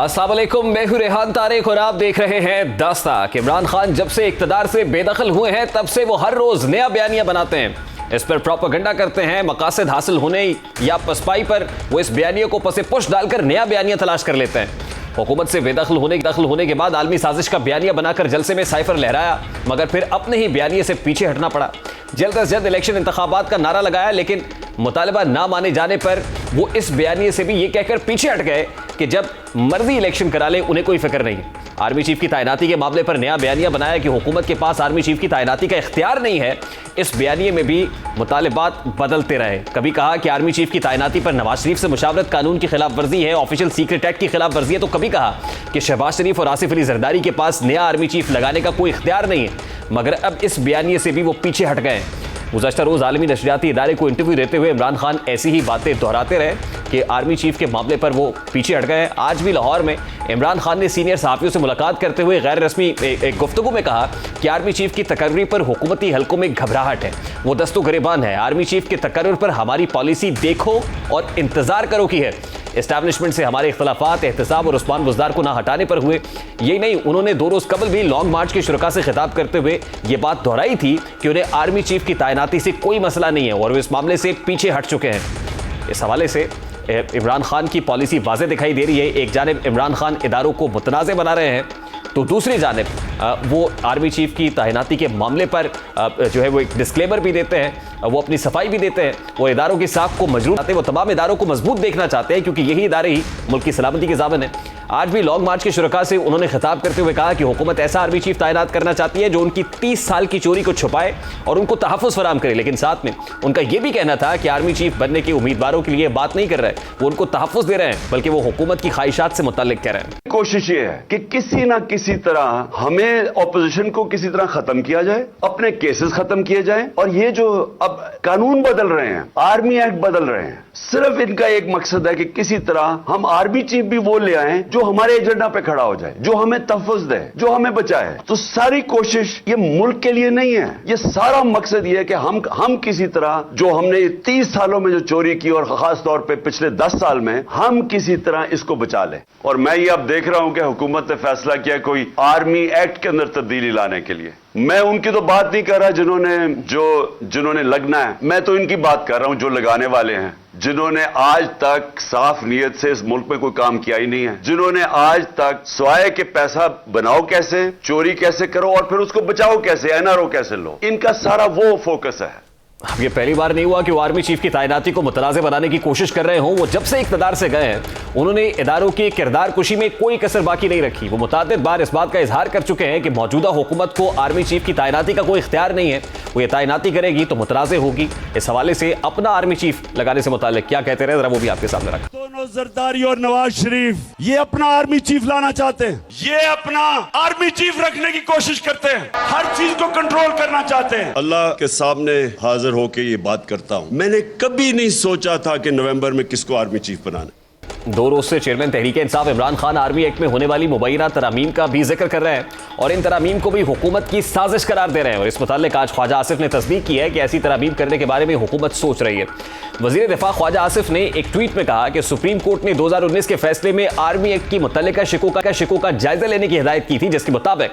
अस्सलाम वालेकुम, मैं हूं रेहान तारिक और आप देख रहे हैं दास्तां। इमरान खान जब से इक़्तिदार से बेदखल हुए हैं तब से वो हर रोज नया बयानिया बनाते हैं, इस पर प्रोपेगेंडा करते हैं। मकासद हासिल होने या पसपाई पर वो इस बयानिया को पसे पुश डालकर नया बयानिया तलाश कर लेते हैं। हुकूमत से बेदखल होने के बाद आलमी साजिश का बयानिया बनाकर जलसे में साइफर लहराया, मगर फिर अपने ही बयानिए से पीछे हटना पड़ा। जल्द अज जल्द इलेक्शन इंतखाबात का नारा लगाया, लेकिन मुतालबा ना माने जाने पर वो इस बयानिए से भी ये कहकर पीछे हट गए कि जब मर्जी इलेक्शन करा ले उन्हें कोई फिक्र नहीं। आर्मी चीफ की तैनाती के मामले पर नया बयानिया बनाया कि हुकूमत के पास आर्मी चीफ की तैनाती का इख्तियार नहीं है। इस बयानिए में भी मुतालबात बदलते रहे। कभी कहा कि आर्मी चीफ की तैनाती पर नवाज शरीफ से मुशावरत कानून की खिलाफ वर्जी है, ऑफिशियल सीक्रेट एक्ट की खिलाफ वर्जी है, तो कभी कहा कि शहबाज शरीफ और आसिफ अली जरदारी के पास नया आर्मी चीफ लगाने का कोई इख्तियार नहीं है। मगर अब इस बयानिए से भी वो पीछे हट गए। गुज़श्ता रोज़ आलमी नशरियाती इदारे को इंटरव्यू देते हुए इमरान खान ऐसी ही बातें दोहराते रहे कि आर्मी चीफ के मामले पर वो पीछे हट गए। आज भी लाहौर में इमरान खान ने सीनियर सहाफ़ियों से मुलाकात करते हुए गैर रस्मी एक गुफ्तगू में कहा कि आर्मी चीफ की तकर्री पर हुकूमती हलकों में घबराहट है, वो दस्तो गिरेबान है। आर्मी चीफ के तकर्रुर पर हमारी पॉलिसी देखो और इंतज़ार करो की है। एस्टैब्लिशमेंट से हमारे इख्तलाफात एहतसाब और उस्मान बुज़दार को ना हटाने पर हुए। यही नहीं, उन्होंने 2 रोज़ कबल भी लॉन्ग मार्च के शुरका से खिताब करते हुए ये बात दोहराई थी कि उन्हें आर्मी चीफ की तैनाती से कोई मसला नहीं है और वो इस मामले से पीछे हट चुके हैं। इस हवाले से इमरान खान की पॉलिसी वाज़े दिखाई दे रही है। एक जानिब इमरान खान इदारों को मुतनाज़े बना रहे हैं, तो दूसरी जानिब वो आर्मी चीफ की तैनाती के मामले पर जो है वो एक डिस्क्लेमर भी देते हैं, वो अपनी सफाई भी देते हैं। वो इदारों की साख को मजबूत चाहते हैं, वो तमाम इदारों को मजबूत देखना चाहते हैं, क्योंकि यही इदारे ही मुल्क की सलामती के ज़ामिन है। आज भी लॉन्ग मार्च के शुरका से उन्होंने खिताब करते हुए कहा कि हुकूमत ऐसा आर्मी चीफ तैनात करना चाहती है जो उनकी 30 साल की चोरी को छुपाए और उनको तहफ़्फ़ुज़ फराहम करे। लेकिन साथ में उनका यह भी कहना था कि आर्मी चीफ बनने के उम्मीदवारों के लिए बात नहीं कर रहे, वो उनको तहफ़्फ़ुज़ दे रहे हैं, बल्कि वो हुकूमत की ख्वाहिशात से मुतल्लिक कह रहे हैं। कोशिश ये है कि किसी ना किसी तरह हमें ऑपोजिशन को किसी तरह खत्म किया जाए, अपने केसेस खत्म किए जाएं, और ये जो अब कानून बदल रहे हैं, आर्मी एक्ट बदल रहे हैं, सिर्फ इनका एक मकसद है कि किसी तरह हम आर्मी चीफ भी वो ले आए जो हमारे एजेंडा पे खड़ा हो जाए, जो हमें तहफ़्फ़ुज़ दे, जो हमें बचाए। तो सारी कोशिश ये मुल्क के लिए नहीं है, ये सारा मकसद ये है कि हम किसी तरह जो हमने 30 सालों में जो चोरी की और खास तौर पे पिछले 10 साल में, हम किसी तरह इसको बचा लें। और मैं ये अब देख रहा हूं कि हुकूमत ने फैसला किया कोई आर्मी एक्ट के अंदर तब्दीली लाने के लिए। मैं उनकी तो बात नहीं कर रहा जिन्होंने लगना है, मैं तो इनकी बात कर रहा हूं जो लगाने वाले हैं, जिन्होंने आज तक साफ नीयत से इस मुल्क में कोई काम किया ही नहीं है, जिन्होंने आज तक स्वाय के पैसा बनाओ कैसे, चोरी कैसे करो और फिर उसको बचाओ कैसे, एनआरओ कैसे लो, इनका सारा वो फोकस है। अब ये पहली बार नहीं हुआ कि वो आर्मी चीफ की तैनाती को मुतनाज़े बनाने की कोशिश कर रहे हों। वो जब से इक़्तिदार से गए हैं उन्होंने इदारों की किरदार कुशी में कोई कसर बाकी नहीं रखी। वो मुतादिद बार इस बात का इजहार कर चुके हैं कि मौजूदा हुकूमत को आर्मी चीफ की तैनाती का कोई इख्तियार नहीं है, वो ये तैनाती करेगी तो मुतनाज़े होगी। इस हवाले से अपना आर्मी चीफ लगाने से मुताल्लिक क्या कहते रहे, जरा वो भी आपके सामने रखा। दोनों जरदारी और नवाज शरीफ ये अपना आर्मी चीफ लाना चाहते हैं, ये अपना आर्मी चीफ रखने की कोशिश करते हैं, हर चीज को कंट्रोल करना चाहते हैं। अल्लाह के सामने हाजिर होकर ये बात करता हूं, मैंने कभी नहीं सोचा था कि नवंबर में किसको आर्मी चीफ बनाना। 2 रोज से chairman Tehreek Insaf Imran Khan army act में होने वाली मुबैना तरामीम का भी जिक्र कर रहे हैं और इन तरामीम को भी हुकूमत की साजिश करार दे रहे हैं। और इस मुताल्लिक आज ख्वाजा आसिफ ने तस्दीक की है कि ऐसी तरामीम करने के बारे में हुकूमत सोच रही है। वजीर दिफा ख्वाजा आसिफ ने एक ट्वीट में कहा कि सुप्रीम कोर्ट ने 2019 के फैसले में आर्मी एक्ट की मुतल्लिका शिकों का जायजा लेने की हिदायत की थी, जिसके मुताबिक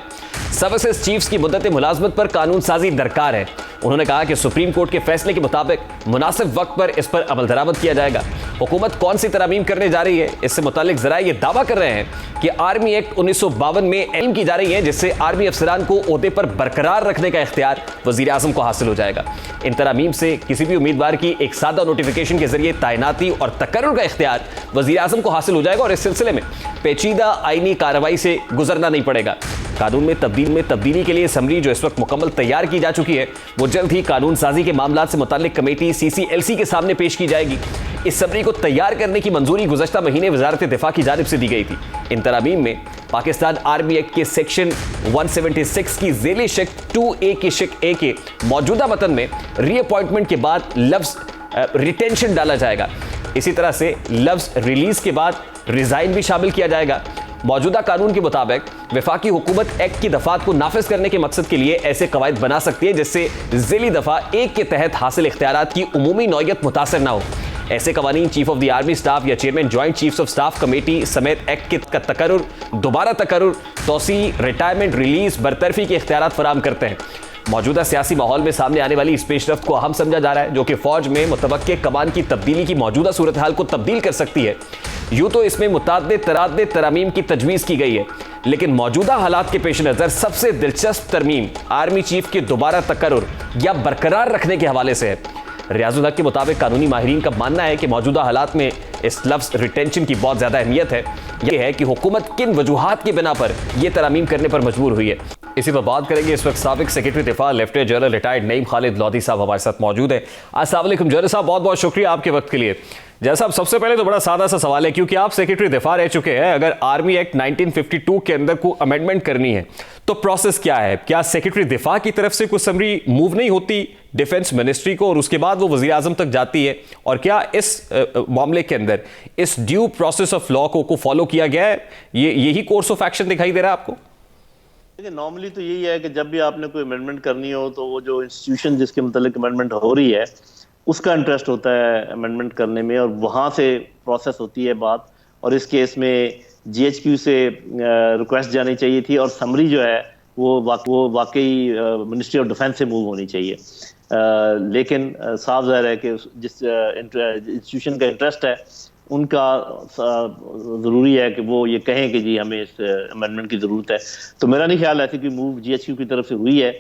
सर्विसेज चीफ्स की मुद्दत मुलाजमत पर कानून साजी दरकार है। उन्होंने कहा कि सुप्रीम कोर्ट के फैसले के मुताबिक मुनासिब वक्त पर इस पर अमल दरामद किया जाएगा। हुकूमत कौन सी तरामीम करने जा रही है, इससे मुतालिक जराए ये दावा कर रहे हैं कि आर्मी एक्ट 1952 में एल्म की जा रही है, जिससे आर्मी अफसरान को ओहदे पर बरकरार रखने का इख्तियार वजीर आजम को हासिल हो जाएगा। इन तरामीम से किसी भी उम्मीदवार की एक सादा नोटिफिकेशन के जरिए तैनाती और तकर्रुर का इख्तियार वजीर आजम को हासिल हो जाएगा और इस सिलसिले में पेचीदा आईनी कार्रवाई से गुजरना नहीं पड़ेगा। कानून में तब्दीली के लिए समरी जो इस वक्त मुकम्मल तैयार की जा चुकी है, वो जल्द ही कानून साजी के मामलात से मुताल्लिक कमेटी CCLC के सामने पेश की जाएगी। इस समरी को तैयार करने की मंजूरी गुज़श्ता महीने वज़ारत दिफा की जानिब से दी गई थी। इन तरामीम में पाकिस्तान आर्मी एक्ट के सेक्शन 176 की ज़ेले शिक 2A की शिक A के मौजूदा मतन में रीअपॉइंटमेंट के बाद लफ्ज़ रिटेंशन डाला जाएगा। इसी तरह से लफ्ज़ रिलीज के बाद रिजाइन भी शामिल किया जाएगा। मौजूदा कानून के मुताबिक वफाकी हुकूमत एक्ट की दफात को नाफिज करने के मकसद के लिए ऐसे कवायद बना सकती है जिससे ज़िली दफा 1 के तहत हासिल इख्तियारात की उमूमी नौयत मुतासर ना हो। ऐसे कवानीन chief of the army staff या chairman joint chiefs of staff committee समेत एक्ट का तकर्रुर, दोबारा तकर्रुर, तोसी, रिटायरमेंट, रिलीज, बरतरफी के इख्तियारात फराहम करते हैं। मौजूदा सियासी माहौल में सामने आने वाली इस पेशरफ्त को अहम समझा जा रहा है, जो कि फौज में मुतवक्के कमान की तब्दीली की मौजूदा सूरत हाल को तब्दील कर सकती है। यूं तो इसमें मुताद्दिद तराद्दिद तरामीम की तजवीज़ की गई है, लेकिन मौजूदा हालात के पेश नज़र सबसे दिलचस्प तरमीम आर्मी चीफ के दोबारा तकर्रुर या बरकरार रखने के हवाले से है। रियाजुल हक के मुताबिक कानूनी माहिरीन का मानना है कि मौजूदा हालात में इस लफ्ज़ रिटेंशन की बहुत ज़्यादा अहमियत है। यह है कि हुकूमत किन वजूहात की बिना पर यह तरामीम करने पर मजबूर हुई है। इसी पर बात करेंगे। इस वक्त साबिक सेक्रेटरी दिफा lieutenant general retired Naeem Khalid Lodhi साहब हमारे साथ मौजूद है। अस्सलाम वालेकुम जनरल साहब, बहुत बहुत शुक्रिया आपके वक्त के लिए। जनरल साहब, सबसे पहले तो बड़ा सादा सा सवाल है, क्योंकि आप सेक्रेटरी दिफा रह चुके हैं, अगर आर्मी एक्ट 1952 के अंदर को अमेंडमेंट करनी है तो प्रोसेस क्या है? क्या सेक्रेटरी दिफा की तरफ से कुछ समरी मूव नहीं होती डिफेंस मिनिस्ट्री को और उसके बाद वो वज़ीर आज़म तक जाती है? और क्या इस मामले के अंदर इस ड्यू प्रोसेस ऑफ लॉ को फॉलो किया गया है? यही कोर्स ऑफ एक्शन दिखाई दे रहा है आपको? देखिए, नॉर्मली तो यही है कि जब भी आपने कोई अमेंडमेंट करनी हो तो वो जो इंस्टीट्यूशन जिसके मतलब अमेंडमेंट हो रही है उसका इंटरेस्ट होता है अमेंडमेंट करने में, और वहाँ से प्रोसेस होती है बात। और इस केस में GHQ से रिक्वेस्ट जानी चाहिए थी, और समरी जो है वो वाकई मिनिस्ट्री ऑफ डिफेंस से मूव होनी चाहिए। लेकिन साफ ज़ाहिर है कि जिस इंस्टीट्यूशन का इंटरेस्ट है उनका ज़रूरी है कि वो ये कहें कि जी हमें इस अमेंडमेंट की ज़रूरत है। तो मेरा नहीं ख्याल ऐसी कोई मूव GHQ की तरफ से हुई है,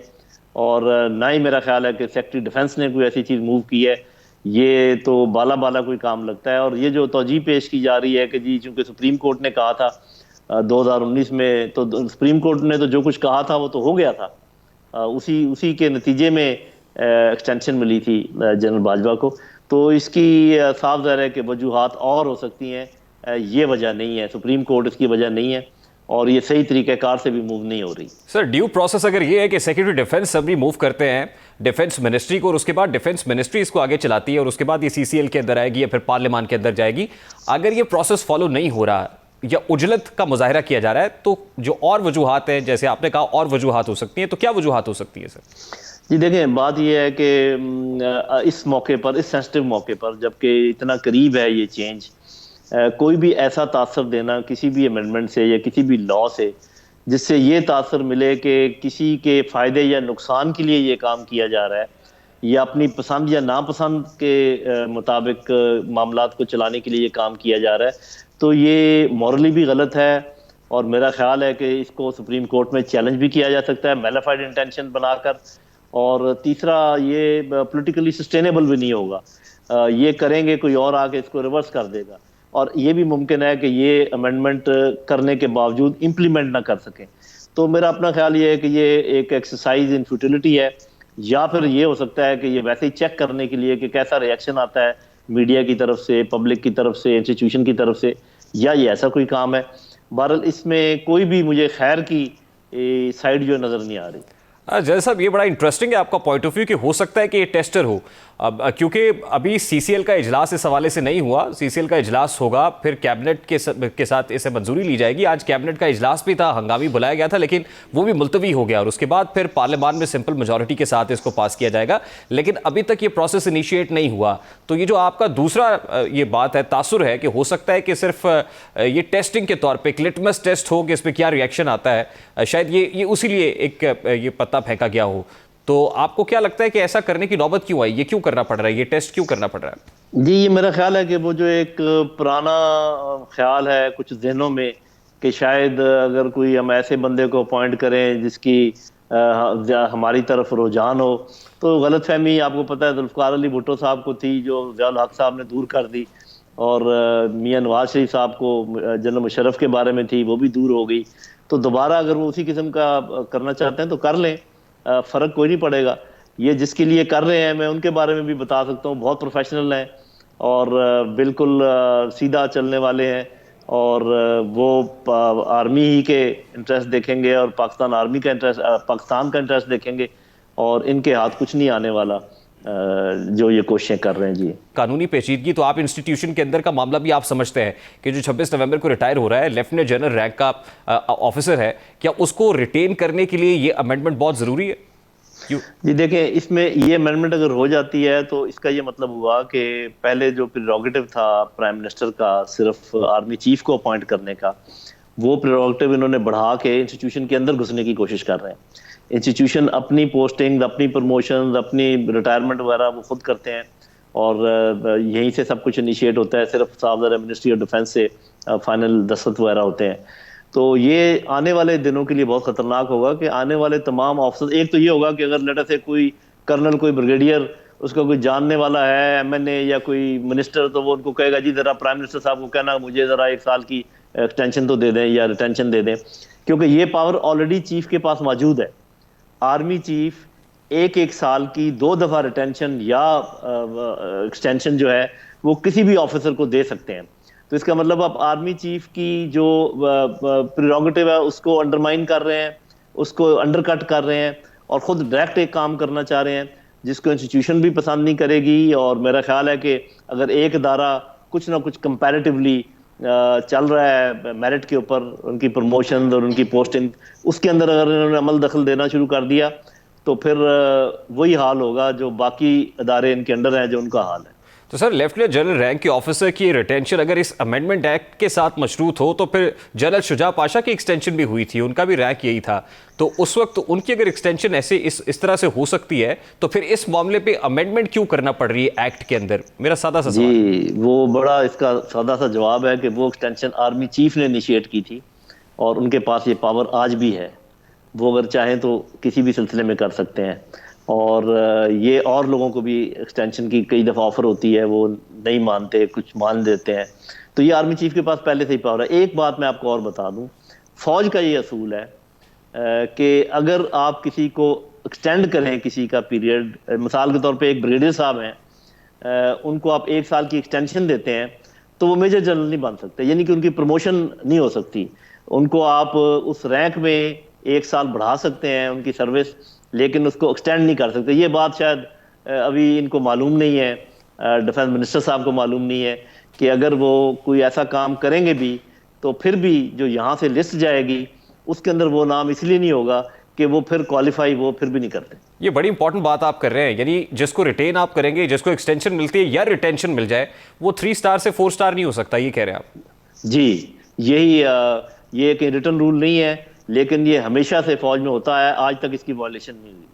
और ना ही मेरा ख्याल है कि सेक्रेटरी डिफेंस ने कोई ऐसी चीज़ मूव की है। ये तो बाला कोई काम लगता है। और ये जो तौजीह पेश की जा रही है कि जी चूँकि सुप्रीम कोर्ट ने कहा था 2019 में, तो सुप्रीम कोर्ट ने तो जो कुछ कहा था वो तो हो गया था, उसी के नतीजे में एक्सटेंशन मिली थी जनरल बाजवा को। तो इसकी साफ ज़ाहिर है कि वजूहात और हो सकती हैं, ये वजह नहीं है, सुप्रीम कोर्ट इसकी वजह नहीं है, और ये सही तरीक़ेकार से भी मूव नहीं हो रही। सर, ड्यू प्रोसेस अगर ये है कि सेक्रेटरी डिफेंस सबरी मूव करते हैं डिफेंस मिनिस्ट्री को, और उसके बाद डिफेंस मिनिस्ट्री इसको आगे चलाती है, और उसके बाद ये CCL के अंदर आएगी या फिर पार्लियामान के अंदर जाएगी, अगर ये प्रोसेस फॉलो नहीं हो रहा या उजलत का मुजाहरा किया जा रहा है, तो जो और वजूहात हैं, जैसे आपने कहा और वजूहात हो सकती हैं, तो क्या वजूहात हो सकती है सर? जी देखें, बात यह है कि इस मौके पर, इस सेंसिटिव मौके पर, जबकि इतना करीब है ये चेंज, कोई भी ऐसा तासर देना किसी भी अमेंडमेंट से या किसी भी लॉ से जिससे ये तासर मिले कि किसी के फ़ायदे या नुकसान के लिए ये काम किया जा रहा है, या अपनी पसंद या नापसंद के मुताबिक मामलात को चलाने के लिए ये काम किया जा रहा है, तो ये मॉरली भी गलत है। और मेरा ख्याल है कि इसको सुप्रीम कोर्ट में चैलेंज भी किया जा सकता है मैलिफाइड इंटेंशन बनाकर। और तीसरा, ये पॉलिटिकली सस्टेनेबल भी नहीं होगा। ये करेंगे कोई और आके इसको रिवर्स कर देगा, और ये भी मुमकिन है कि ये अमेंडमेंट करने के बावजूद इम्प्लीमेंट ना कर सकें। तो मेरा अपना ख्याल ये है कि ये एक एक्सरसाइज इन फ्यूटिलिटी है, या फिर ये हो सकता है कि ये वैसे ही चेक करने के लिए कि कैसा रिएक्शन आता है मीडिया की तरफ से, पब्लिक की तरफ से, इंस्टीट्यूशन की तरफ से, या ये ऐसा कोई काम है। बहरहाल इसमें कोई भी मुझे खैर की साइड जो नज़र नहीं आ रही। जैसा साहब, ये बड़ा इंटरेस्टिंग है आपका पॉइंट ऑफ व्यू कि हो सकता है कि ये टेस्टर हो, अब क्योंकि अभी CCL का इजलास इस हवाले से नहीं हुआ। CCL का इजलास होगा, फिर कैबिनेट के साथ इसे मंजूरी ली जाएगी। आज कैबिनेट का इजलास भी था, हंगामी बुलाया गया था, लेकिन वो भी मुलतवी हो गया, और उसके बाद फिर पार्लियामान में सिंपल मेजॉरिटी के साथ इसको पास किया जाएगा। लेकिन अभी तक ये प्रोसेस इनिशिएट नहीं हुआ। तो ये जो आपका दूसरा ये बात है, तासुर है कि हो सकता है कि सिर्फ ये टेस्टिंग के तौर पर एक लिटमस टेस्ट हो कि इस पर क्या रिएक्शन आता है, शायद ये उसी लिए एक ये पत्ता फेंका गया हो। तो आपको क्या लगता है कि ऐसा करने की नौबत क्यों आई? ये क्यों करना पड़ रहा है? ये टेस्ट क्यों करना पड़ रहा है? जी, ये मेरा ख्याल है कि वो जो एक पुराना ख्याल है कुछ जहनों में कि शायद अगर कोई हम ऐसे बंदे को अपॉइंट करें जिसकी हमारी तरफ रुझान हो, तो गलतफहमी आपको पता है जुल्फ़िकार अली भुट्टो साहब को थी, जो ज़ियाउल हक साहब ने दूर कर दी, और मियां नवाज शरीफ साहब को जनरल मुशर्रफ के बारे में थी, वो भी दूर हो गई। तो दोबारा अगर वो उसी किस्म का करना चाहते हैं तो कर लें, फ़र्क कोई नहीं पड़ेगा। ये जिसके लिए कर रहे हैं, मैं उनके बारे में भी बता सकता हूँ, बहुत प्रोफेशनल हैं और बिल्कुल सीधा चलने वाले हैं, और वो आर्मी ही के इंटरेस्ट देखेंगे और पाकिस्तान आर्मी का इंटरेस्ट, पाकिस्तान का इंटरेस्ट देखेंगे, और इनके हाथ कुछ नहीं आने वाला जो ये कोशिशें कर रहे हैं। जी, कानूनी पेचीदगी तो आप इंस्टीट्यूशन के अंदर का मामला भी आप समझते हैं कि जो 26 नवंबर को रिटायर हो रहा है, लेफ्टिनेंट जनरल रैंक का ऑफिसर है, क्या उसको रिटेन करने के लिए ये अमेंडमेंट बहुत ज़रूरी है? जी देखें, इसमें ये अमेंडमेंट अगर हो जाती है तो इसका ये मतलब हुआ कि पहले जो प्रेरोगेटिव था प्राइम मिनिस्टर का सिर्फ आर्मी चीफ को अपॉइंट करने का, वो प्रेरोगेटिव इन्होंने बढ़ा के इंस्टीट्यूशन के अंदर घुसने की कोशिश कर रहे हैं। इंस्टीट्यूशन अपनी पोस्टिंग, अपनी प्रमोशन, अपनी रिटायरमेंट वगैरह वो खुद करते हैं और यहीं से सब कुछ इनिशिएट होता है। सिर्फ साफ मिनिस्ट्री ऑफ डिफेंस से फाइनल दस्तखत वगैरह होते हैं। तो ये आने वाले दिनों के लिए बहुत खतरनाक होगा कि आने वाले तमाम ऑफिसर, एक तो ये होगा कि अगर लेटर से कोई कर्नल, कोई ब्रिगेडियर, उसका कोई जानने वाला है एमएनए या कोई मिनिस्टर, तो वो उनको कहेगा जी जरा प्राइम मिनिस्टर साहब को कहना मुझे जरा 1 साल की एक्सटेंशन तो दे दें या रिटेंशन दे दें, क्योंकि ये पावर ऑलरेडी चीफ के पास मौजूद है। आर्मी चीफ एक साल की 2 दफा रिटेंशन या एक्सटेंशन जो है वो किसी भी ऑफिसर को दे सकते हैं। तो इसका मतलब आप आर्मी चीफ की जो प्रेरोगेटिव है उसको अंडरमाइन कर रहे हैं, उसको अंडरकट कर रहे हैं और खुद डायरेक्ट एक काम करना चाह रहे हैं जिसको इंस्टीट्यूशन भी पसंद नहीं करेगी। और मेरा ख्याल है कि अगर एक इदारा कुछ ना कुछ कंपैरेटिवली चल रहा है मेरिट के ऊपर, उनकी प्रमोशन और उनकी पोस्टिंग, उसके अंदर अगर इन्होंने अमल दखल देना शुरू कर दिया तो फिर वही हाल होगा जो बाकी अदारे इनके अंडर हैं, जो उनका हाल है। तो सर, लेफ्टिनेंट जनरल रैंक के ऑफिसर की रिटेंशन अगर इस अमेंडमेंट एक्ट के साथ मशरूत हो तो फिर जनरल शुजा पाशा की एक्सटेंशन भी हुई थी, उनका भी रैंक यही था, तो उस वक्त उनकी अगर एक्सटेंशन ऐसे इस तरह से हो सकती है तो फिर इस मामले पे अमेंडमेंट क्यों करना पड़ रही है एक्ट के अंदर? मेरा सादा सा सवाल। जी, वो बड़ा इसका सादा सा जवाब है कि वो एक्सटेंशन आर्मी चीफ ने इनिशिएट की थी और उनके पास ये पावर आज भी है। वो अगर चाहें तो किसी भी सिलसिले में कर सकते हैं और ये और लोगों को भी एक्सटेंशन की कई दफ़ा ऑफर होती है, वो नहीं मानते, कुछ मान देते हैं। तो ये आर्मी चीफ के पास पहले से ही पावर है। एक बात मैं आपको और बता दूं, फौज का ये असूल है कि अगर आप किसी को एक्सटेंड करें किसी का पीरियड, मिसाल के तौर पे एक ब्रिगेडियर साहब हैं, उनको आप 1 साल की एक्सटेंशन देते हैं तो वो मेजर जनरल नहीं बन सकते, यानी कि उनकी प्रमोशन नहीं हो सकती। उनको आप उस रैंक में 1 साल बढ़ा सकते हैं उनकी सर्विस, लेकिन उसको एक्सटेंड नहीं कर सकते। ये बात शायद अभी इनको मालूम नहीं है, डिफेंस मिनिस्टर साहब को मालूम नहीं है कि अगर वो कोई ऐसा काम करेंगे भी तो फिर भी जो यहाँ से लिस्ट जाएगी उसके अंदर वो नाम इसलिए नहीं होगा कि वो फिर क्वालिफाई वो फिर भी नहीं करते। ये बड़ी इंपॉर्टेंट बात आप कर रहे हैं, यानी जिसको रिटेन आप करेंगे, जिसको एक्सटेंशन मिलती है या रिटेंशन मिल जाए, वो 3 स्टार से 4 स्टार नहीं हो सकता, ये कह रहे हैं आप? जी, यही ये एक रिटर्न रूल नहीं है, लेकिन ये हमेशा से फौज में होता है, आज तक इसकी वायलेशन नहीं हुई।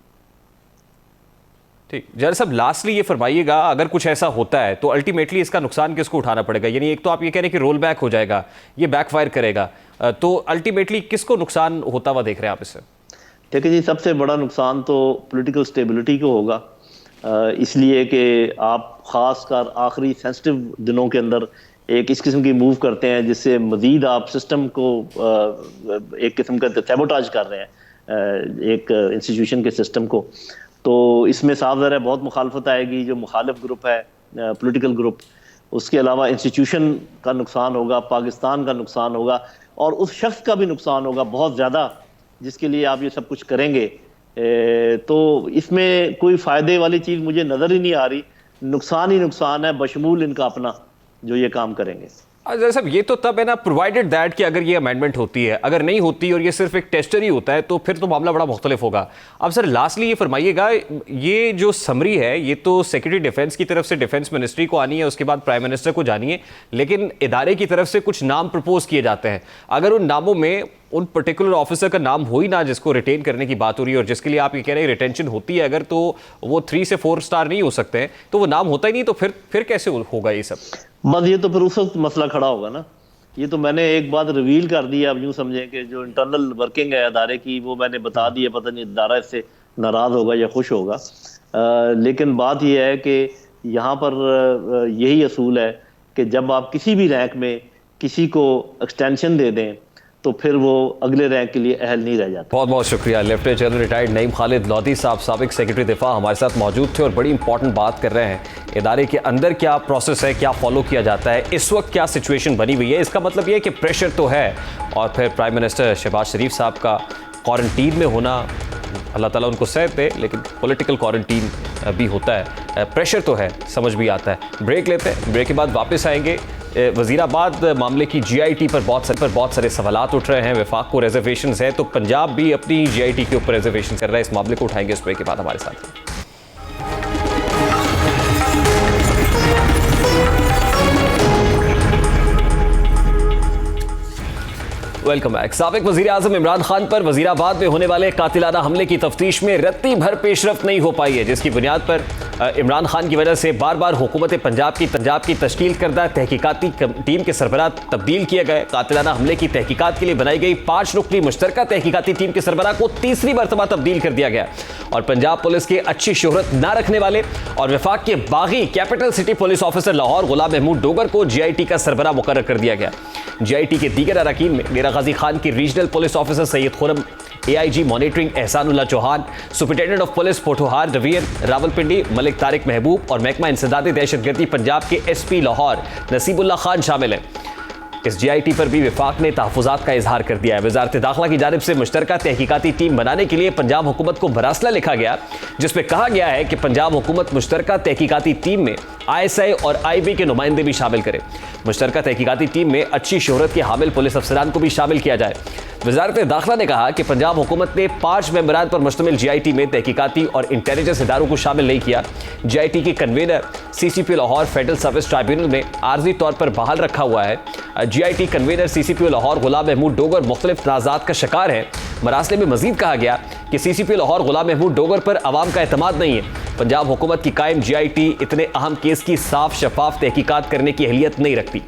ठीक, जनरल साहब लास्टली ये फरमाइएगा, अगर कुछ ऐसा होता है तो अल्टीमेटली इसका नुकसान किसको उठाना पड़ेगा? यानी एक तो आप ये कह रहे हैं कि रोल बैक हो जाएगा, ये बैकफायर करेगा, तो अल्टीमेटली किसको नुकसान होता हुआ देख रहे हैं आप इससे? देखिए जी, सबसे बड़ा नुकसान तो पॉलिटिकल स्टेबिलिटी को होगा, इसलिए कि आप खासकर आखिरी सेंसिटिव दिनों के अंदर एक इस किस्म की मूव करते हैं जिससे मजीद आप सिस्टम को एक किस्म का सैबोटाज कर रहे हैं एक इंस्टीट्यूशन के सिस्टम को। तो इसमें साफ ज़रा बहुत मुखालफत आएगी, जो मुखालिफ ग्रुप है पॉलिटिकल ग्रुप, उसके अलावा इंस्टीट्यूशन का नुकसान होगा, पाकिस्तान का नुकसान होगा और उस शख्स का भी नुकसान होगा बहुत ज़्यादा जिसके लिए आप ये सब कुछ करेंगे। तो इसमें कोई फ़ायदे वाली चीज़ मुझे नज़र ही नहीं आ रही, नुकसान ही नुकसान है बशमूल इनका अपना जो ये काम करेंगे। साहब ये तो तब है ना, प्रोवाइडेड दैट कि अगर ये अमेंडमेंट होती है, अगर नहीं होती और ये सिर्फ एक टेस्टर ही होता है तो फिर तो मामला बड़ा मुख्तलिफ होगा। अब सर लास्टली ये फरमाइएगा, ये जो समरी है ये तो सेक्रेटरी डिफेंस की तरफ से डिफेंस मिनिस्ट्री को आनी है, उसके बाद प्राइम मिनिस्टर को जानी है, लेकिन इदारे की तरफ से कुछ नाम प्रपोज किए जाते हैं। अगर उन नामों में उन पर्टिकुलर ऑफिसर का नाम हो ही ना जिसको रिटेन करने की बात हो रही है और जिसके लिए आप ये कह रहे हैं रिटेंशन होती है अगर, तो वो 3 से 4 स्टार नहीं हो सकते हैं, तो वो नाम होता ही नहीं, तो फिर कैसे होगा ये सब? बस ये तो फिर उस वक्त मसला खड़ा होगा ना। ये तो मैंने एक बात रिवील कर दी है, अब यूँ समझें कि जो इंटरनल वर्किंग है अदारे की वो मैंने बता दी है, पता नहीं अदारा इससे नाराज़ होगा या खुश होगा। लेकिन बात यह है कि यहाँ पर यही असूल है कि जब आप किसी भी रैंक में किसी को एक्सटेंशन दे दें तो फिर वो अगले रैंक के लिए अहल नहीं रह जाता। बहुत बहुत शुक्रिया। Lieutenant general retired Naeem Khalid Lodhi साहब, साबिक सेक्रेटरी दिफा, हमारे साथ मौजूद थे और बड़ी इंपॉर्टेंट बात कर रहे हैं। इदारे के अंदर क्या प्रोसेस है, क्या फॉलो किया जाता है, इस वक्त क्या सिचुएशन बनी हुई है। इसका मतलब ये है कि प्रेशर तो है और फिर प्राइम मिनिस्टर शहबाज शरीफ साहब का क्वारंटीन में होना अल्लाह ताला उनको सेहत दे, लेकिन पॉलिटिकल क्वारंटीन भी होता है, प्रेशर तो है, समझ भी आता है। ब्रेक लेते हैं, ब्रेक के बाद वापस आएंगे। वजीराबाद मामले की GIT पर बहुत सारे सवालात उठ रहे हैं। वफाक को रिजर्वेशंस है तो पंजाब भी अपनी GIT के ऊपर रिजर्वेशन कर रहा है। इस मामले को उठाएंगे इस ब्रेक के बाद हमारे साथ। Welcome back. साबिक वजीर आजम इमरान खान पर वजीराबाद में होने वाले कातिलाना हमले की तफ्तीश में रत्ती भर पेशरफ्त नहीं हो पाई है, जिसकी बुनियाद पर इमरान खान की वजह से बार बार हुकूमत पंजाब की तश्कील करदा तहकीकाती टीम के सरबराह तब्दील किए गए। कातिलाना हमले की तहकीकात के लिए बनाई गई 5 रुकनी मुश्तरका तहकीकाती टीम के सरबराह को तीसरी मरतबा तब्दील कर दिया गया और पंजाब पुलिस के अच्छी शोहरत न रखने वाले और वफाक के बागी capital city police officer Lahore Ghulam Mahmood Dogar को GIT का सरबराह मुकर्रर कर दिया गया। GIT के दीगर अरकान में डेरा गाजी खान की regional police officer Syed Khurram, AIG monitoring Ehsanullah Chauhan, superintendent of police Pothohar division Rawalpindi Malik Tariq Mahboob और महकमा इंसदादी दहशतगर्दी पंजाब के SP लाहौर नसीबुल्लाह खान शामिल हैं। इस GIT पर भी वफाक ने तहफ़्फ़ुज़ात का इजहार कर दिया है। वज़ारत दाखिला की जानिब से मुश्तरका तहकीकाती टीम बनाने के लिए पंजाब हुकूमत को मरासला लिखा गया, जिसमें कहा गया है कि पंजाब हुकूमत मुश्तरका तहकीकाती टीम में ISI और IB के नुमाइंदे भी शामिल करे। मुश्तरका तहकीकाती टीम में अच्छी शोहरत के हामिल पुलिस अफसरान को भी शामिल किया जाए। वज़ारत दाखिला ने कहा कि पंजाब हुकूमत ने 5 मेंबरान पर मुश्तमिल GIT में तहकीकाती और इंटेलिजेंस इदारों को शामिल नहीं किया। GIT की convener CCP Lahore federal service tribunal में आर्जी तौर पर बहाल रखा हुआ है। GIT convener CCP Lahore Ghulam Mahmood Dogar मुख्तलिफ तनाज़ात का शिकार है। मरासले में मजीद कहा गया कि CCP लाहौर गुलाम महमूद डोगर पर अवाम का एतमाद नहीं है। पंजाब हुकूमत की कायम GIT इतने अहम केस की साफ शफाफ तहकीकात करने की अहलियत नहीं रखती।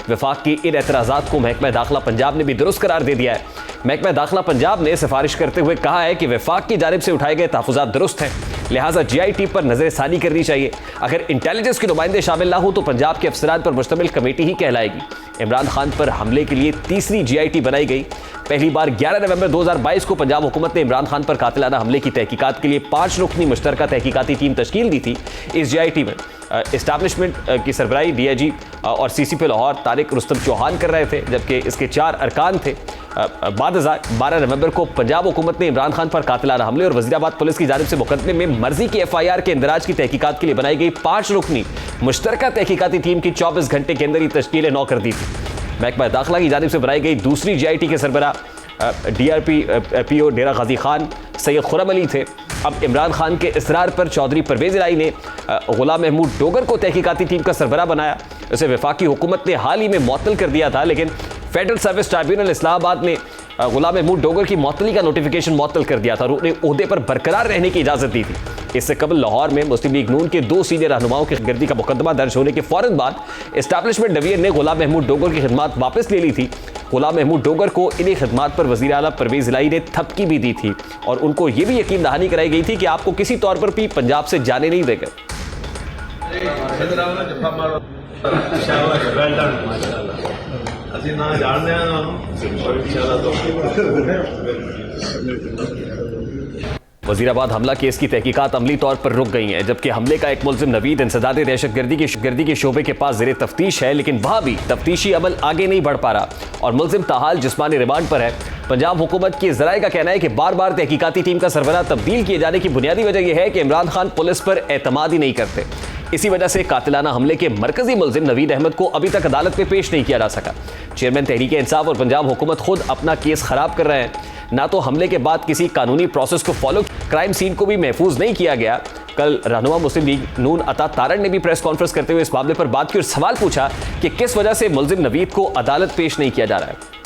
वफाक की इन एतराज़ात को महकमा दाखिला पंजाब ने भी दुरुस्त करार दे दिया है। महकमा दाखिला पंजाब ने सिफारिश करते हुए कहा है कि वफाक की जानिब से उठाए गए तहफ़्फ़ुज़ात दुरुस्त हैं, लिहाजा GIT पर नज़रसानी करनी चाहिए। अगर इंटेलिजेंस के नुमाइंदे शामिल ना हो तो पंजाब के अफसरान पर मुश्तमिल कमेटी ही कहलाएगी। इमरान खान पर हमले के लिए तीसरी GIT बनाई गई। पहली बार 11 नवंबर 2022 को पंजाब हुकूमत ने इमरान खान पर कातिलाना हमले की तहकीकात के लिए 5 रुकनी मुश्तरका तहकीकाती टीम तश्कील दी थी। इस GIT में इस्टेब्लिशमेंट की सरबराही DIG और CCP लाहौर तारिक रुस्तम चौहान कर रहे थे, जबकि इसके 4 अरकान थे। बाद 12 नवंबर को पंजाब हुकूमत ने इमरान खान पर कातिलाना हमले और वजीराबाद पुलिस की जानिब से मुकदमे में मर्जी की FIR के इंदराज की तहकीकात के लिए बनाई गई 5 रुकनी मुश्तरका तहकीकाती टीम की 24 घंटे के अंदर ही तश्कील नौ कर दी थी। महकमा दाखिला की जानिब से बनाई गई दूसरी GIT के सरबराह DRPO डेरा गाजी खान सैयद खुरम अली थे। अब इमरान खान के इसरार पर चौधरी परवेज इलाही ने गुलाम महमूद डोगर को तहकीकाती टीम का सरबराह बनाया। इसे वफाकी हुकूमत ने हाल ही में मुअत्तल कर दिया था, लेकिन फेडरल सर्विस ट्राइब्यूनल इस्लामाबाद ने गुलाम महमूद डोगर की मुअत्तली का नोटिफिकेशन मुअत्तल कर दिया था और उन्हें ओहदे पर बरकरार रहने की इजाज़त दी थी। इससे कबल लाहौर में मुस्लिम लीग नून के 2 सीनियर रहनुमाओं की गिरफ्तारी का मुकदमा दर्ज होने के फौरन बाद एस्टैब्लिशमेंट डिवीजन ने गुलाम महमूद डोगर की खिदमात वापस ले ली थी। गुलाम महमूद डोगर को इन्हीं खिदमात पर वज़ीर आला परवेज इलाही ने थपकी भी दी थी और उनको यह भी यकीन दहानी कराई गई थी कि आपको किसी तौर पर भी पंजाब से जाने नहीं देंगे। वजीराबाद हमला केस की तहकीकात अमली तौर पर रुक गई हैं, जबकि हमले का एक मुल्जिम नवीद इंसदादी दहशतगर्दी के शोबे के पास ज़ेरे तफ्तीश है, लेकिन वहाँ भी तफ्तीशी अमल आगे नहीं बढ़ पा रहा और मुल्जिम ताहाल जिस्मानी रिमांड पर है। पंजाब हुकूमत के ज़राए का कहना है कि बार बार तहकीकाती टीम का सरबराह तब्दील किए जाने की बुनियादी वजह यह है कि इमरान खान पुलिस पर एतमाद ही नहीं करते। इसी वजह से कातिलाना हमले के मरकजी मुल्जिम नवीद अहमद को अभी तक अदालत में पेश नहीं किया जा सका। चेयरमैन तहरीक इंसाफ और पंजाब हुकूमत खुद अपना केस खराब कर रहे हैं। ना तो हमले के बाद किसी कानूनी प्रोसेस को फॉलो, क्राइम सीन को भी महफूज नहीं किया गया। कल रहनुमा मुस्लिम लीग नून अता तारण ने भी प्रेस कॉन्फ्रेंस करते हुए इस मामले पर बात की और सवाल पूछा कि किस वजह से मुल्जिम नवीद को अदालत पेश नहीं किया जा रहा है।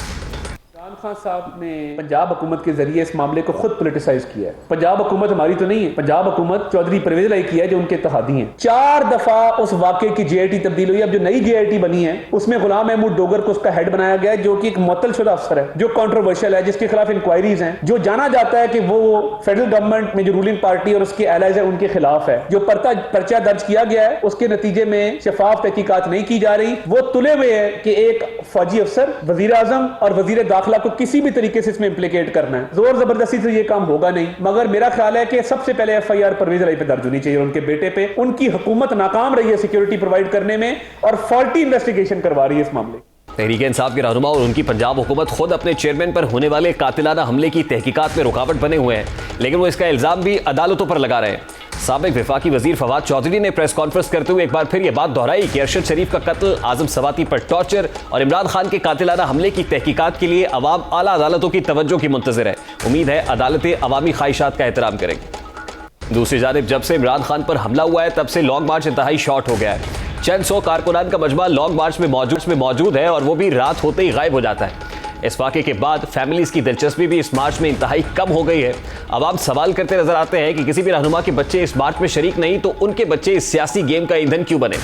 इमरान खान साहब ने पंजाब हुकूमत के जरिए इस मामले को खुद पोलिटिसाइज किया है। पंजाब हुकूमत हमारी तो नहीं है, पंजाब हुकूमत चौधरी परवेज इलाही की है जो उनके इत्तेहादी हैं। 4 दफा उस वाकये की GIT तब्दील हुई। अब जो नई GIT बनी है उसमें गुलाम महमूद डोगर को उसका हेड बनाया गया है, जो कि एक मुअत्तलशुदा अफसर है, जो कंट्रोवर्शियल है, जिसके खिलाफ इंक्वायरीज हैं, जो जाना जाता है कि वो फेडरल गवर्नमेंट में जो रूलिंग पार्टी और उसके एलाइज है उनके खिलाफ है। जो पर्चा दर्ज किया गया है उसके नतीजे में शफाफ तहकीकात नहीं की जा रही। वो तुले हुए है कि एक फौजी अफसर, वजीर आजम और वजीर दाखिला को किसी भी तरीके से इसमें इंप्लीकेट करना है। जोर जबरदस्ती से ये काम होगा नहीं, मगर मेरा ख्याल है कि सबसे पहले FIR परवेज इलाही पे दर्ज होनी चाहिए, उनके बेटे पे। उनकी हुकूमत नाकाम रही है सिक्योरिटी प्रोवाइड करने में और फॉल्टी इन्वेस्टिगेशन करवा रही है इस मामले। तहरीक-ए-इंसाफ के रहनुमा और उनकी पंजाब हुकूमत खुद अपने चेयरमैन पर होने वाले कातिलाना हमले की तहकीकात में रुकावट बने हुए हैं, लेकिन वो इसका इल्जाम भी अदालतों पर लगा रहे हैं। साबिक वफाकी वजीर फवाद चौधरी ने प्रेस कॉन्फ्रेंस करते हुए एक बार फिर यह बात दोहराई कि अरशद शरीफ का कत्ल, आजम सवाती पर टॉर्चर और इमरान खान के कातिलाना हमले की तहकीकात के लिए अवाम आला अदालतों की तवज्जो की मुंतज़िर है। उम्मीद है अदालतें अवामी ख्वाहिशात का एहतराम करेंगी। दूसरी जानिब जब से इमरान खान पर हमला हुआ है तब से लॉन्ग मार्च इंतहाई शॉर्ट हो गया है। चंद 100 कारकुनान का मजमा लॉन्ग मार्च में मौजूद है और वो भी रात होते ही गायब हो जाता है। इस वाक़े के बाद फैमिलीज की दिलचस्पी भी इस मार्च में इंतहाई कम हो गई है। अवाम सवाल करते नजर आते हैं कि किसी भी रहनुमा के बच्चे इस मार्च में शरीक नहीं तो उनके बच्चे इस सियासी गेम का ईंधन क्यों बने।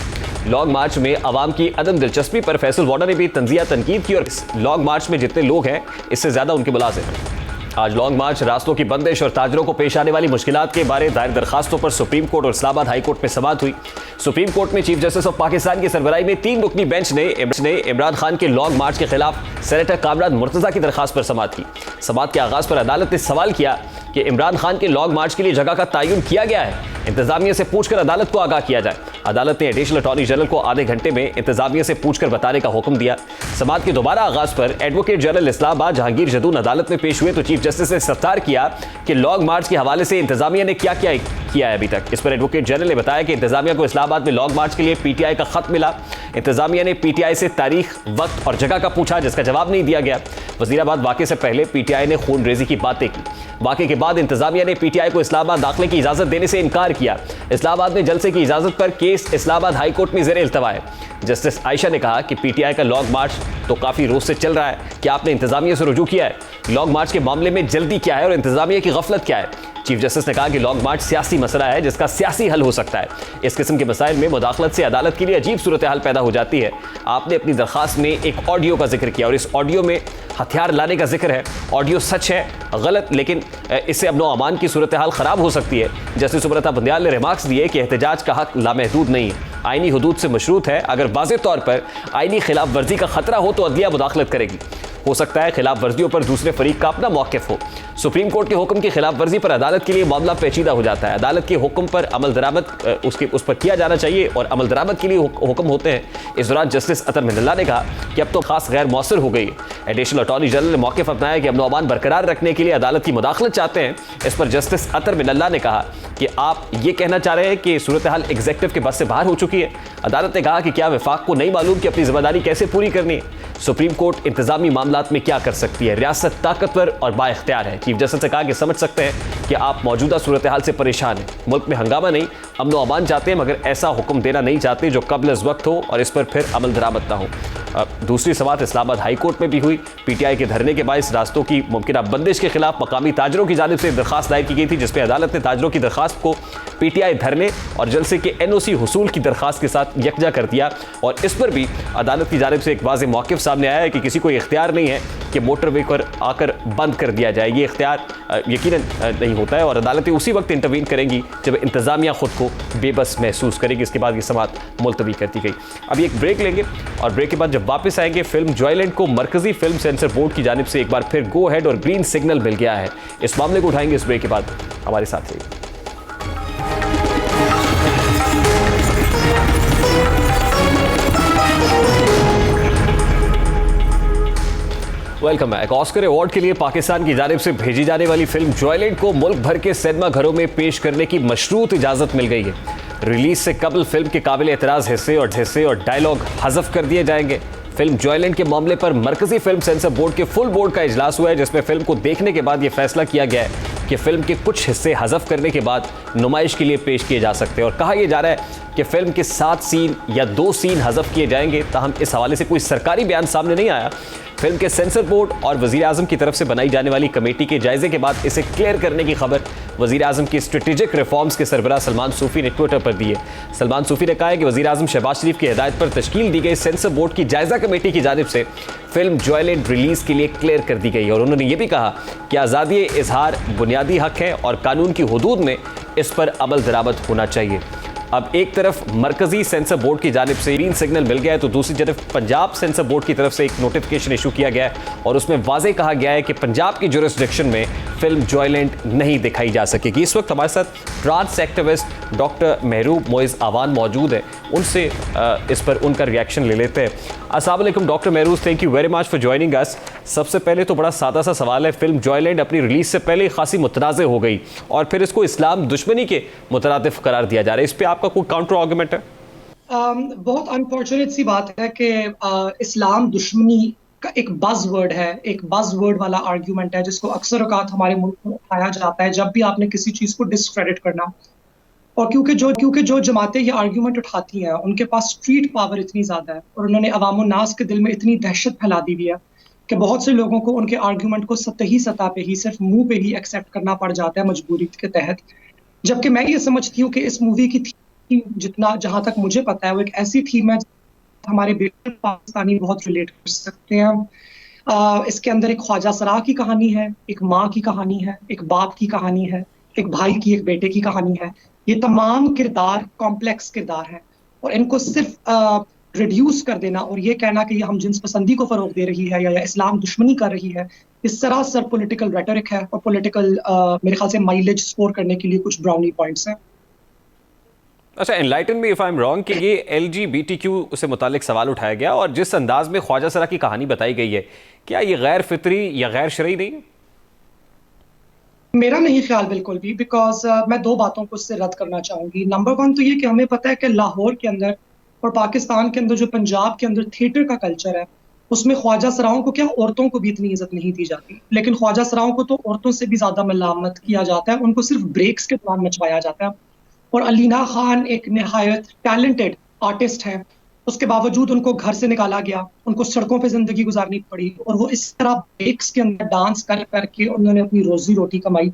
लॉन्ग मार्च में अवाम की अदम दिलचस्पी पर फैसल वाडा ने भी तंजिया तनकीद की और इस लॉन्ग मार्च में जितने लोग हैं इससे ज्यादा उनके मुलाजिम हैं। आज लॉन्ग मार्च रास्तों की बंदिश और ताजरों को पेश आने वाली मुश्किलात के बारे दायर दरखास्तों पर सुप्रीम कोर्ट और इस्लामाबाद हाई कोर्ट में समाअत हुई। सुप्रीम कोर्ट में चीफ जस्टिस ऑफ पाकिस्तान की सरबराही में 3 रुकनी बेंच ने इमरान खान के लॉन्ग मार्च के खिलाफ सेनेटर कामरान मुर्तजा की दरखास्त पर समाअत की। समाअत के आगाज पर अदालत ने सवाल किया कि इमरान खान के लॉन्ग मार्च के लिए जगह का तयन किया गया है, इंतजामिया से पूछकर अदालत को आगाह किया जाए। अदालत ने एडिशनल अटॉर्नी जनरल को आधे घंटे में इंतजामिया से पूछकर बताने का हुक्म दिया। समाअत के दोबारा आगाज पर एडवोकेट जनरल इस्लामाबाद जहांगीर जदून अदालत में पेश हुए तो चीफ जस्टिस ने इस्तफसार किया कि लॉन्ग मार्च के हवाले से इंतजामिया ने क्या किया है अभी तक। इस पर एडवोकेट जनरल ने बताया कि इंतजामिया को इस्लामाबाद में लॉन्ग मार्च के लिए पीटीआई का खत मिला। इंतजामिया ने पीटीआई से तारीख, वक्त और जगह का पूछा जिसका जवाब नहीं दिया गया। वजीराबाद वाक़े से पहले पीटीआई ने खून रेजी की बातें की। वाक़े के बाद इंतजामिया ने पीटीआई को इस्लामाबाद दाखिले की इजाजत देने से इनकार किया। इस्लामाबाद में जलसे की इजाजत पर केस इस्लामाबाद हाई कोर्ट में ज़ेरे इल्तवा है। जस्टिस आयशा ने कहा कि पीटीआई का लॉन्ग मार्च तो काफी रोज से चल रहा है, क्या आपने इंतजामिया से रुजू किया है? लॉन्ग मार्च के मामले में जल्दी क्या है और इंतजामिया की गफलत क्या है? चीफ जस्टिस ने कहा कि लॉन्ग मार्च सियासी मसला है जिसका सियासी हल हो सकता है। इस किस्म के मसाइल में मुदाखलत से अदालत के लिए अजीब सूरत हाल पैदा हो जाती है। आपने अपनी दरखास्त में एक ऑडियो का जिक्र किया और इस ऑडियो में हथियार लाने का जिक्र है। ऑडियो सच है, गलत, लेकिन इससे अमन व अमान की सूरत हाल खराब हो सकती है। जस्टिस सुब्रता बंदयाल ने रिमार्क्स दिए कि एहतजाज का हक लामहदूद नहीं है, आईनी हुदूद से मशरूत है। अगर वाज़ेह तौर पर आईनी खिलाफ वर्जी का खतरा हो तो अदलिया मुदाखलत करेगी। हो सकता है खिलाफ वर्जियों पर दूसरे फरीक का अपना मौक़िफ़ हो। सुप्रीम कोर्ट के हुक्म की खिलाफ वर्जी पर अदालत के लिए मामला पेचीदा हो जाता है। अदालत के हुक्म पर अमल दरामद उस पर किया जाना चाहिए और अमल दरामद के लिए हुक्म होते हैं। इस दौरान जस्टिस अतर मिनल्ला ने कहा कि अब तो खास गैर मौसर हो गई। एडिशनल अटॉर्नी जनरल ने मौक़िफ़ अपनाया कि अमन व अमान बरकरार रखने के लिए अदालत की मुदाखलत चाहते हैं। इस पर जस्टिस अतर मिनल्ला ने कहा कि आप ये कहना चाह रहे हैं कि सूरत हाल एग्जीक्यूटिव के बस से बाहर हो चुकी है। अदालत ने कहा कि क्या वफाक को नहीं मालूम कि अपनी जिम्मेदारी कैसे पूरी करनी है? सुप्रीम कोर्ट इंतजामी मामलात में क्या कर सकती है? रियासत ताकतवर और बाइख्तियार है। चीफ जस्टिस ने कहा कि समझ सकते हैं कि आप मौजूदा सूरत हाल से परेशान हैं, मुल्क में हंगामा नहीं, अमन व अमान चाहते हैं, मगर ऐसा हुक्म देना नहीं चाहते जो कब्ल अज़ वक्त हो और इस पर फिर अमल दरामद ना हो। दूसरी समाअत इस्लामाबाद हाई कोर्ट में भी हुई। पीटीआई के धरने के बायस रास्तों की मुमकिना बंदिश के खिलाफ मकामी ताजरों की जानिब से दरखास्त दायर की गई थी, जिसमें अदालत ने ताजरों की दरखास्त को पीटीआई धरने और जलसे के एनओसी हुसूल की दरखास्त के साथ यकजा कर दिया। और इस पर भी अदालत की जानिब से एक वाज़ेह मौक़िफ़ सामने आया है कि किसी को इख्तियार नहीं है कि मोटरवे पर आकर बंद कर दिया जाए। ये इख्तियार यकीनन नहीं होता है और अदालतें उसी वक्त इंटरवीन करेंगी जब इंतज़ामिया खुद को बेबस महसूस करेगी। इसके बाद ये समाअत मुलतवी कर दी गई। अभी एक ब्रेक लेंगे और ब्रेक के बाद जब वापस आएंगे, फिल्म जॉयलैंड को मरकजी फिल्म सेंसर बोर्ड की जानिब से एक बार फिर गो हेड और ग्रीन सिग्नल मिल गया है। इस मामले को उठाएंगे इस ब्रेक के बाद। हमारे साथ रहिए। Welcome back. ऑस्कर अवार्ड के लिए पाकिस्तान की जानिब से भेजी जाने वाली फिल्म जॉयलैंड को मुल्क भर के सिनेमा घरों में पेश करने की मशरूत इजाजत मिल गई है। रिलीज से कबल फिल्म के काबिल एतराज हिस्से और डायलॉग हज़फ कर दिए जाएंगे। फिल्म जॉयलैंड के मामले पर मरकजी फिल्म सेंसर बोर्ड के फुल बोर्ड का इजलास हुआ है, जिसमें फिल्म को देखने के बाद यह फैसला किया गया है कि फिल्म के कुछ हिस्से हज़फ करने के बाद नुमाइश के लिए पेश किए जा सकते हैं। और कहा यह जा रहा है कि फिल्म के 7 सीन या 2 सीन हज़फ किए जाएंगे। ताहम इस हवाले से कोई सरकारी बयान सामने नहीं आया। फिल्म के सेंसर बोर्ड और वज़ीर आज़म की तरफ से बनाई जाने वाली कमेटी के जायजे के बाद इसे क्लियर करने की खबर वज़ीर आज़म की स्ट्रेटेजिक रिफॉर्म्स के सरबराह सलमान सूफ़ी ने ट्विटर पर दी है। सलमान सूफ़ी ने कहा है कि वज़ीर आज़म शहबाज शरीफ की हिदायत पर तश्कील दी गई सेंसर बोर्ड की जायजा कमेटी की जानिब से फिल्म जॉयलैंड रिलीज़ के लिए क्लियर कर दी गई और उन्होंने ये भी कहा कि आज़ादी इजहार बुनियादी हक है और कानून की हुदूद में इस पर अमल दरामद होना चाहिए। अब एक तरफ मरकजी सेंसर बोर्ड की जानिब से ग्रीन सिग्नल मिल गया है, तो दूसरी तरफ पंजाब सेंसर बोर्ड की तरफ से एक नोटिफिकेशन इशू किया गया है और उसमें वाज़ेह कहा गया है कि पंजाब की जुरिस्डिक्शन में फिल्म जॉयलैंड नहीं दिखाई जा सकेगी। इस वक्त हमारे साथ ट्रांस एक्टिविस्ट डॉक्टर महरूब मोइज़ आवान मौजूद है, उनसे इस पर उनका रिएक्शन ले लेते हैं। अस्सलाम वालेकुम doctor Mahroob, thank you very much for joining us. सबसे पहले तो बड़ा सादा सा सवाल है, फिल्म जॉयलैंड अपनी रिलीज से पहले खासी मुतनाज़ हो गई और फिर इसको इस्लाम दुश्मनी के मुतरादिफ करार दिया जा रहा है, इस पर आपका कोई काउंटर आर्गुमेंट है? बहुत अनफॉर्चुनेट सी बात है कि इस्लाम दुश्मनी का एक बज़ वर्ड है, एक बज़ वर्ड वाला आर्ग्यूमेंट है जिसको अक्सर औकात हमारे मुल्क में उठाया जाता है जब भी आपने किसी चीज़ को डिस्क्रेडिट करना। और क्योंकि जो जमातें ये आर्ग्यूमेंट उठाती हैं उनके पास स्ट्रीट पावर इतनी ज़्यादा है और उन्होंने अवाम नास के दिल में इतनी दहशत फैला दी हुई है कि बहुत से लोगों को उनके आर्ग्यूमेंट को सतही सतह पे ही, सिर्फ मुंह पे ही एक्सेप्ट करना पड़ जाता है मजबूरी के तहत। जबकि मैं ये समझती हूँ कि इस मूवी की थीम, जितना जहाँ तक मुझे पता है, वो एक ऐसी थीम है हमारे बेटे पाकिस्तानी बहुत रिलेट कर सकते हैं। इसके अंदर एक ख्वाजा सराह की कहानी है, एक माँ की कहानी है, एक बाप की कहानी है, एक भाई की, एक बेटे की कहानी है। ये तमाम किरदार कॉम्प्लेक्स किरदार हैं और इनको सिर्फ रिड्यूस कर देना और ये कहना कि ये हम जिन्स पसंदी को फरोग दे रही है या इस्लाम दुश्मनी कर रही है, इस सरासर पॉलिटिकल रेटोरिक है और पॉलिटिकल मेरे ख्याल से माइलेज स्कोर करने के लिए कुछ ब्राउनी पॉइंट्स हैं। अच्छा, enlighten me if I am wrong कि ये LGBTQ से मुतालिक सवाल उठाया गया और जिस अंदाज में ख्वाजा सरा की कहानी बताई गई है, क्या ये गैर फितरी या गैर शरई नहीं? मेरा नहीं ख्याल बिल्कुल भी, बिकॉज मैं दो बातों को उससे रद्द करना चाहूंगी। नंबर वन तो ये कि हमें पता है कि लाहौर के अंदर और पाकिस्तान के अंदर, जो पंजाब के अंदर थिएटर का कल्चर है, उसमें ख्वाजा सराओं को क्या, औरतों को भी इतनी इज्जत नहीं दी जाती, लेकिन ख्वाजा सराओं को तो औरतों से भी ज्यादा मलामत किया जाता है। उनको सिर्फ ब्रेक्स के दौरान नचवाया जाता है और अलीना खान एक निहायत टैलेंटेड आर्टिस्ट है, उसके बावजूद उनको घर से निकाला गया, उनको सड़कों पे जिंदगी गुजारनी पड़ी और वो इस तरह ब्रेक्स के अंदर डांस कर करके उन्होंने अपनी रोजी रोटी कमाई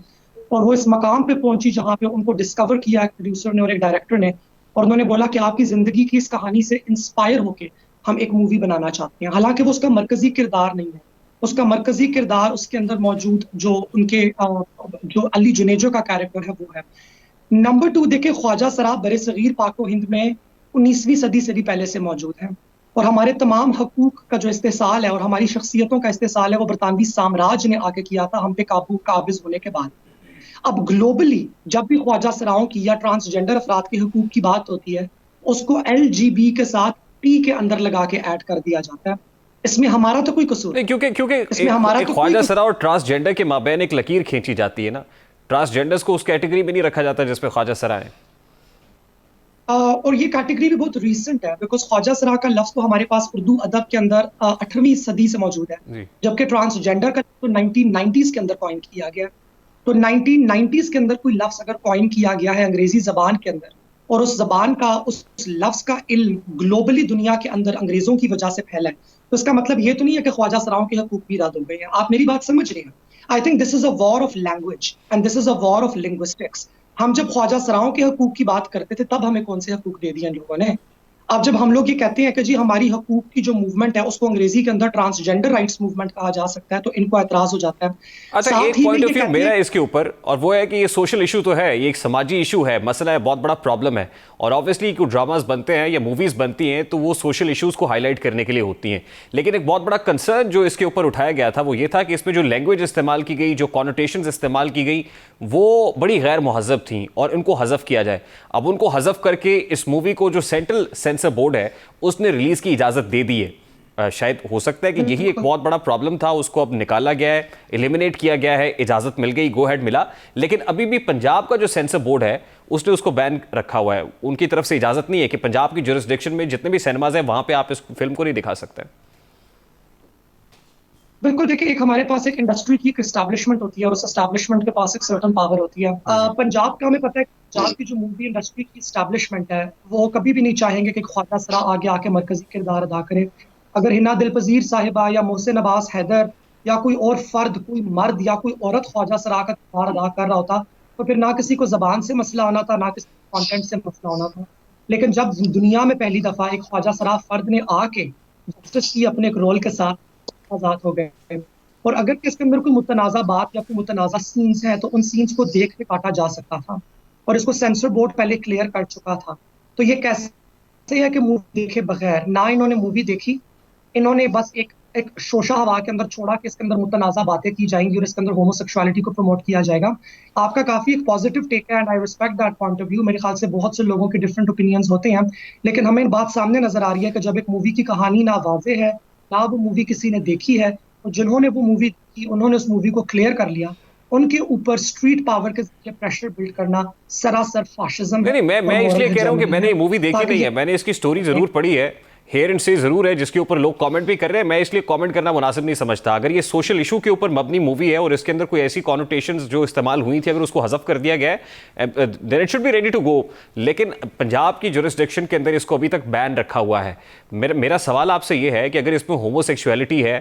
और वो इस मकाम पे पहुंची जहाँ पे उनको डिस्कवर किया एक प्रोड्यूसर ने और एक डायरेक्टर ने, और उन्होंने बोला कि आपकी जिंदगी की इस कहानी से इंस्पायर होके हम एक मूवी बनाना चाहते हैं। हालांकि वो उसका मरकजी किरदार नहीं है, उसका मरकजी किरदार उसके अंदर मौजूद जो उनके जो अली जुनेजो का कैरेक्टर है वो है। नंबर टू, देखे ख्वाजा सरा बरे सगीर पाको हिंद में 19वीं सदी से भी पहले से मौजूद है और हमारे तमाम हकूक का जो इस्तेसाल है और हमारी शख्सियतों का इस्तेसाल है वो बरतानवी साम्राज्य ने आके किया था हम पे काबिज होने के बाद। अब ग्लोबली जब भी ख्वाजा सराओं की या ट्रांसजेंडर अफराद के हकूक की बात होती है, उसको LGB के साथ P के अंदर लगा के ऐड कर दिया जाता है। इसमें हमारा तो कोई कसूर नहीं, क्योंकि इसमें हमारा तो ख्वाजा सरा और ट्रांसजेंडर के माबैन एक लकीर खींची जाती है ना, ट्रांसजेंडर्स को उस कैटेगरी में नहीं रखा जाता जिसमें ख्वाजा सरा है। और ये कैटेगरी भी बहुत रीसेंट है, बिकॉज ख्वाजा सरा का लफ्ज तो हमारे पास उर्दू अदब के अंदर 18वीं सदी से मौजूद है, जबकि ट्रांसजेंडर का तो 1990s के अंदर कॉइन किया गया। तो 1990s के अंदर कोई लफ्ज अगर कॉइन किया गया है अंग्रेजी जबान के अंदर और उस जबान का, उस लफ्ज का इल्म ग्लोबली दुनिया के अंदर अंग्रेजों की वजह से फैला है, तो इसका मतलब ये तो नहीं है कि ख्वाजा सराओं के हकूक भी रद्द हो गए हैं। आप मेरी बात समझ रहे हैं? I think this is a war of language and this is a war of linguistics. हम जब ख्वाजा सराओं के हकूक की बात करते थे तब हमें कौन से हकूक दे दिए इन लोगों ने? अब जब हम लोग ये कहते हैं कि जी हमारी हकूक की जो मूवमेंट है उसको अंग्रेजी के अंदर ट्रांसजेंडर राइट्स मूवमेंट कहा जा सकता है, तो इनको एतराज हो जाता है। अच्छा, एक पॉइंट ऑफ व्यू मेरा है इसके ऊपर, और वो है कि ये सोशल इशू तो है, ये एक समाजी इशू है, मसला है, बहुत बड़ा प्रॉब्लम है, और ऑब्वियसली कुछ ड्रामास बनते हैं या मूवीज बनती हैं तो वो सोशल इश्यूज को हाईलाइट करने के लिए होती हैं। लेकिन एक बहुत बड़ा कंसर्न जो इसके ऊपर उठाया गया था वो ये था कि इसमें जो लैंग्वेज इस्तेमाल की गई, जो कॉनोटेशंस इस्तेमाल की गई, वो बड़ी गैर मुहज़्ज़ब थी और उनको हज़फ किया जाए। अब उनको हज़फ करके इस मूवी को जो सेंट्रल सेंसर बोर्ड है उसने रिलीज की इजाजत दे दी है। शायद हो सकता है कि यही एक बहुत बड़ा प्रॉब्लम था, उसको अब निकाला गया है, एलिमिनेट किया गया है, इजाजत मिल गई, गो हेड मिला, लेकिन अभी भी पंजाब का जो सेंसर बोर्ड है उसने उसको बैन रखा हुआ है। उनकी तरफ से इजाजत नहीं है कि पंजाब की जुरिस्डिक्शन में जितने भी सिनेमाज हैं वहां पे आप इस फिल्म को नहीं दिखा सकते। बिल्कुल, देखिए एक हमारे पास एक इंडस्ट्री की एक एस्टैब्लिशमेंट होती है और उस एस्टैब्लिशमेंट के पास एक सर्टन पावर होती है। पंजाब का हमें पता है, पंजाब की जो मूवी इंडस्ट्री की एस्टैब्लिशमेंट है वो कभी भी नहीं चाहेंगे कि ख्वाजा सरा आगे आके मरकजी किरदार अदा करे। अगर हिना दिलपजीर साहिबा या मोहसिन अब्बास हैदर या कोई और फर्द, कोई मर्द या कोई औरत ख्वाजा सरा का किरदार अदा कर रहा होता तो फिर ना किसी को जबान से मसला होना था, ना किसी कॉन्टेंट से मसला होना था। लेकिन जब दुनिया में पहली दफा एक ख्वाजा सरा फर्द ने आके जस्टिस की अपने एक रोल के साथ आजाद हो गए, और अगर इसके अंदर कोई मुतनाज़ा बात या कोई मुतनाज़ा सीन्स है तो उन सीन्स को देख के काटा जा सकता था। और इसको सेंसर बोर्ड पहले क्लियर कर चुका था। तो ये कैसे है कि मूवी देखे बगैर, ना इन्होंने मूवी देखी, इन्होंने बस एक शोशा हवा के अंदर छोड़ा कि इसके अंदर मुतनाज़ा बातें की जाएंगी और इसके अंदर होमोसेक्सुअलिटी को प्रमोट किया जाएगा। आपका काफी एक पॉजिटिव टेक है and I respect that point of view. मेरे ख्याल से बहुत से लोगों के डिफरेंट ओपिनियंस होते हैं, लेकिन हमें बात सामने नजर आ रही है कि जब एक मूवी की कहानी ना वाज़ेह है, ना वो मूवी किसी ने देखी है, और जिन्होंने वो मूवी देखी उन्होंने उस मूवी को क्लियर कर लिया, उनके ऊपर स्ट्रीट पावर के जरिए प्रेशर बिल्ड करना सरासर फाशिज्म है। नहीं, मैं इसलिए कह रहा हूं कि मैंने ये मूवी देखी नहीं है, मैंने इसकी स्टोरी जरूर पढ़ी है, हेयर एंड से जरूर है जिसके ऊपर लोग कमेंट भी कर रहे हैं। मैं इसलिए कमेंट करना मुनासिब नहीं समझता। अगर ये सोशल इशू के ऊपर मबनी मूवी है और इसके अंदर कोई ऐसी कॉनोटेशंस जो इस्तेमाल हुई थी, अगर उसको हज़फ कर दिया गया है, then it should be ready to go. लेकिन पंजाब की जुरिस्डिक्शन के अंदर इसको अभी तक बैन रखा हुआ है। मेरा सवाल आपसे ये है कि अगर इसमें होमोसेक्सुअलिटी है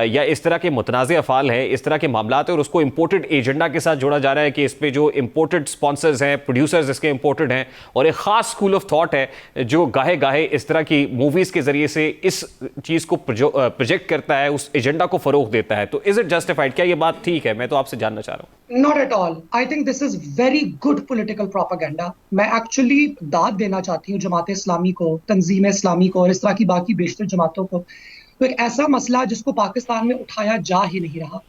या इस तरह के मुतनाज़े अफ़ाल हैं, इस तरह के मामलात है, और उसको इम्पोर्टेड एजेंडा के साथ जोड़ा जा रहा है कि इस पर जो इम्पोर्टेड स्पॉन्सर्स हैं, प्रोड्यूसर्स इसके इम्पोर्टेड हैं, और एक ख़ास स्कूल ऑफ थॉट है जो गाहे गाहे इस तरह की मूवीज़ के जरिए से इस चीज को प्रोजेक्ट करता है, उस एजेंडा को फरोग देता है, तो इज इट जस्टिफाइड? क्या ये बात ठीक है? मैं तो आपसे जानना चाह रहा हूं। Not at all. I think this is very good political propaganda. मैं एक्चुअली दाद देना चाहती हूँ जमात इस्लामी को, तंजीम इस्लामी को और इस तरह की बाकी बेशतर जमातों को। तो एक ऐसा मसला जिसको पाकिस्तान में उठाया जा ही नहीं रहा।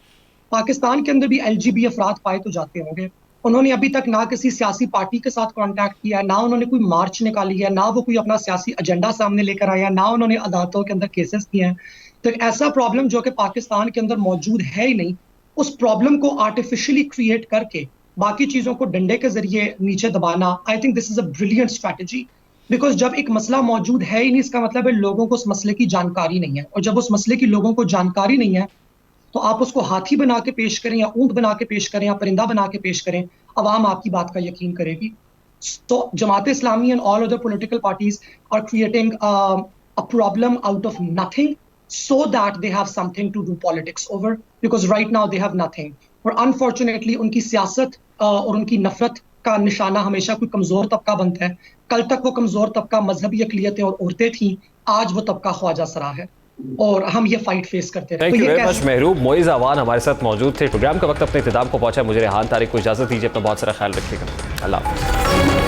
पाकिस्तान के अंदर भी LGB अफराद पाए तो जाते होंगे, उन्होंने अभी तक ना किसी सियासी पार्टी के साथ कांटेक्ट किया, ना उन्होंने कोई मार्च निकाली है, ना वो कोई अपना सियासी एजेंडा सामने लेकर आया, ना उन्होंने अदालतों के अंदर केसेस किए हैं। तो एक ऐसा प्रॉब्लम जो कि पाकिस्तान के अंदर मौजूद है ही नहीं, उस प्रॉब्लम को आर्टिफिशियली क्रिएट करके बाकी चीजों को डंडे के जरिए नीचे दबाना, I think this is a brilliant strategy. Because जब एक मसला मौजूद है ही नहीं, इसका मतलब है लोगों को उस मसले की जानकारी नहीं है, और जब उस मसले की लोगों को जानकारी नहीं है तो आप उसको हाथी बना के पेश करें या ऊंट बना के पेश करें या परिंदा बना के पेश करें, अवाम आपकी बात का यकीन करेगी। So Jamaat Islami and all other political parties are creating a problem out of nothing so that they have something to do politics over, because right now they have nothing. और unfortunately उनकी सियासत और उनकी नफरत का निशाना हमेशा कोई कमजोर तबका बनता है। कल तक वो कमजोर तबका मजहबी अकलियतें और औरतें थी, आज वो तबका ख्वाजा सरा है, और हम ये फाइट फेस करते रहे। Thank you very much Mahroob. Moiz Awan हमारे साथ मौजूद थे। प्रोग्राम का वक्त अपने इख्तिताम को पहुंचा है, मुझे रेहान तारिक को इजाजत दीजिए। अपना बहुत सारा ख्याल रखिएगा। अल्लाह हाफ़िज़।